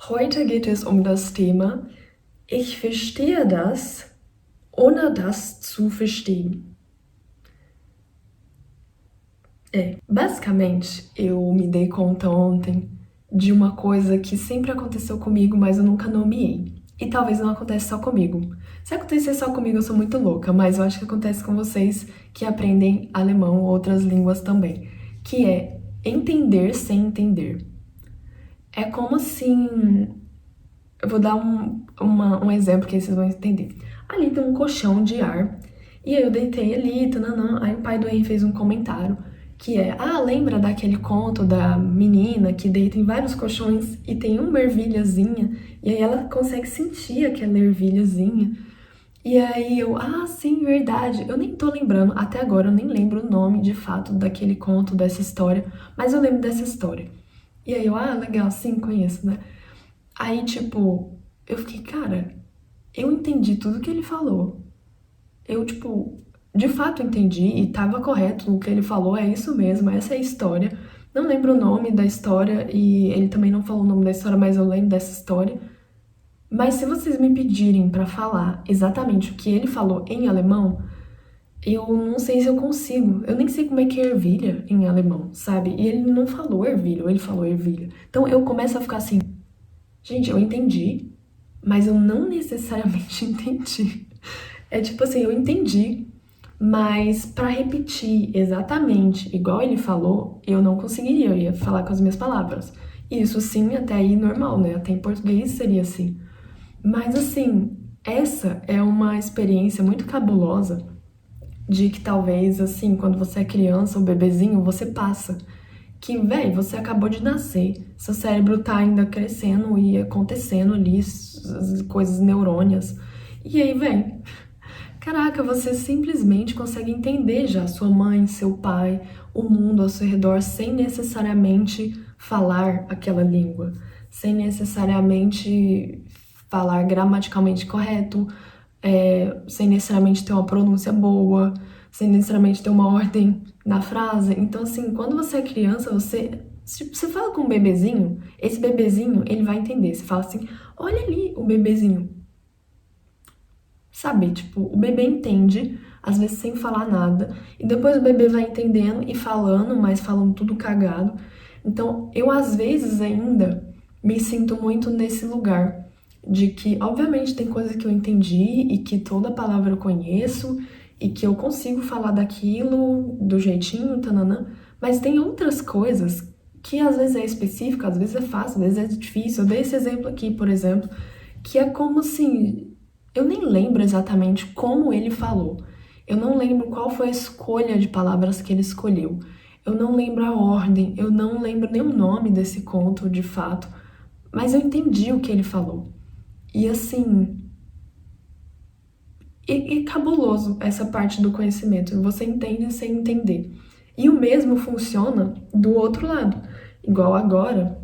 Heute geht es um das Thema Ich verstehe das, ohne das zu verstehen. Basicamente, eu me dei conta ontem de uma coisa que sempre aconteceu comigo, mas eu nunca nomeei. E talvez não aconteça só comigo. Se acontecer só comigo, eu sou muito louca, mas eu acho que acontece com vocês que aprendem alemão ou outras línguas também, que é entender sem entender. É como assim. Eu vou dar um exemplo que aí vocês vão entender. Ali tem um colchão de ar, e aí eu deitei ali, tananã, aí o pai do Henry fez um comentário, que é, lembra daquele conto da menina que deita em vários colchões e tem uma ervilhazinha, e aí ela consegue sentir aquela ervilhazinha. E aí eu, sim, verdade. Eu nem tô lembrando, até agora eu nem lembro o nome de fato daquele conto, dessa história, mas eu lembro dessa história. E aí eu, legal, sim, conheço, né? Aí, tipo, eu fiquei, cara, eu entendi tudo que ele falou. Eu, tipo, de fato entendi e tava correto o que ele falou, é isso mesmo, essa é a história. Não lembro o nome da história e ele também não falou o nome da história, mas eu lembro dessa história. Mas se vocês me pedirem pra falar exatamente o que ele falou em alemão, eu não sei se eu consigo. Eu nem sei como é que é ervilha em alemão, sabe? E ele não falou ervilha, ou ele falou ervilha. Então eu começo a ficar assim, gente, eu entendi, mas eu não necessariamente entendi. É tipo assim, eu entendi, mas pra repetir exatamente igual ele falou, eu não conseguiria, eu ia falar com as minhas palavras. Isso sim, até aí normal, né? Até em português seria assim. Mas assim, essa é uma experiência muito cabulosa de que talvez, assim, quando você é criança ou bebezinho, você passa. Que, véi, você acabou de nascer, seu cérebro tá ainda crescendo e acontecendo ali as coisas neurônias. E aí, véi, caraca, você simplesmente consegue entender já sua mãe, seu pai, o mundo ao seu redor sem necessariamente falar aquela língua, sem necessariamente falar gramaticalmente correto, sem necessariamente ter uma pronúncia boa, sem necessariamente ter uma ordem na frase. Então, assim, quando você é criança, você fala com um bebezinho, esse bebezinho, ele vai entender. Você fala assim, olha ali o bebezinho. Sabe, tipo, o bebê entende, às vezes sem falar nada, e depois o bebê vai entendendo e falando, mas falando tudo cagado. Então, eu às vezes ainda me sinto muito nesse lugar de que, obviamente, tem coisas que eu entendi e que toda palavra eu conheço e que eu consigo falar daquilo do jeitinho, tananã, mas tem outras coisas que às vezes é específica, às vezes é fácil, às vezes é difícil. Eu dei esse exemplo aqui, por exemplo, que é como assim, eu nem lembro exatamente como ele falou. Eu não lembro qual foi a escolha de palavras que ele escolheu. Eu não lembro a ordem, eu não lembro nem o nome desse conto de fato, mas eu entendi o que ele falou. E assim, e cabuloso essa parte do conhecimento. Você entende sem entender. E o mesmo funciona do outro lado. Igual agora,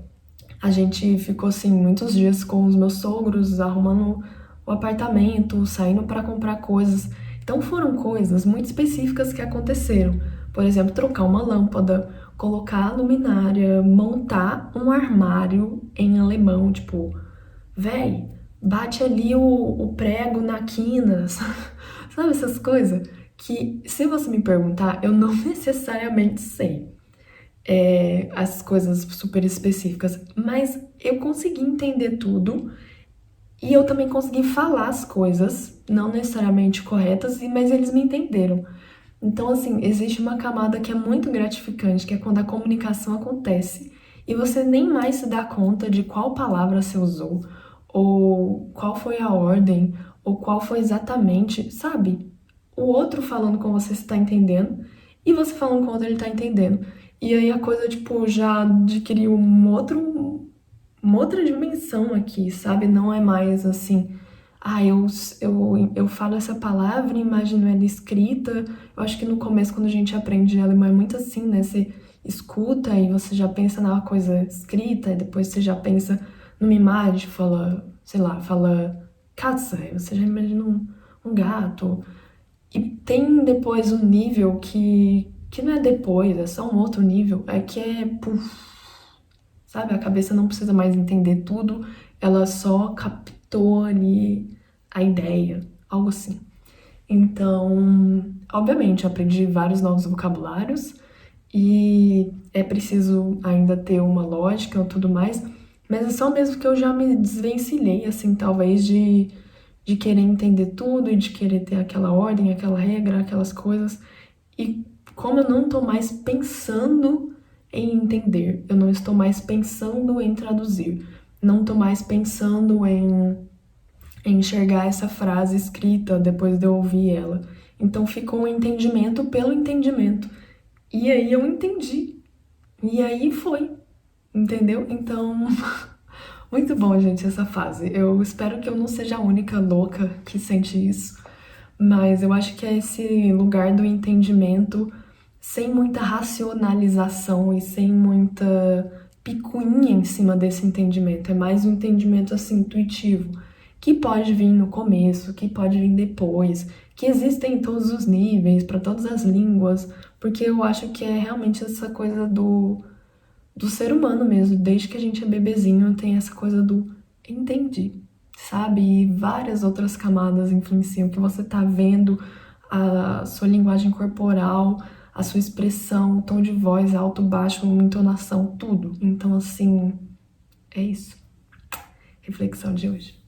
a gente ficou assim muitos dias com os meus sogros arrumando o apartamento, saindo para comprar coisas. Então foram coisas muito específicas que aconteceram. Por exemplo, trocar uma lâmpada, colocar a luminária, montar um armário em alemão, tipo, véi, bate ali o prego na quina, sabe essas coisas? Que se você me perguntar, eu não necessariamente sei as coisas super específicas, mas eu consegui entender tudo e eu também consegui falar as coisas, não necessariamente corretas, mas eles me entenderam. Então, assim, existe uma camada que é muito gratificante, que é quando a comunicação acontece e você nem mais se dá conta de qual palavra você usou, ou qual foi a ordem, ou qual foi exatamente, sabe? O outro falando com você está entendendo, e você falando com o outro ele tá entendendo. E aí a coisa, tipo, já adquiriu uma outra dimensão aqui, sabe? Não é mais assim, eu falo essa palavra e imagino ela escrita. Eu acho que no começo, quando a gente aprende alemão, é muito assim, né? Você escuta e você já pensa na coisa escrita, e depois você já pensa numa imagem, fala, sei lá, fala Katze, aí você já imagina um gato. E tem depois um nível que não é depois, é só um outro nível, é que é, puf, sabe? A cabeça não precisa mais entender tudo, ela só captou ali a ideia, algo assim. Então, obviamente, eu aprendi vários novos vocabulários e é preciso ainda ter uma lógica e tudo mais, mas é só mesmo que eu já me desvencilhei, assim, talvez de querer entender tudo e de querer ter aquela ordem, aquela regra, aquelas coisas. E como eu não estou mais pensando em entender, eu não estou mais pensando em traduzir, não estou mais pensando em enxergar essa frase escrita depois de eu ouvir ela. Então ficou um entendimento pelo entendimento. E aí eu entendi. E aí foi. Entendeu? Então, muito bom, gente, essa fase. Eu espero que eu não seja a única louca que sente isso, mas eu acho que é esse lugar do entendimento sem muita racionalização e sem muita picuinha em cima desse entendimento. É mais um entendimento assim intuitivo, que pode vir no começo, que pode vir depois, que existem em todos os níveis, para todas as línguas, porque eu acho que é realmente essa coisa do ser humano mesmo, desde que a gente é bebezinho, tem essa coisa do entendi, sabe? E várias outras camadas influenciam que você tá vendo a sua linguagem corporal, a sua expressão, o tom de voz, alto, baixo, entonação, tudo. Então, assim, é isso. Reflexão de hoje.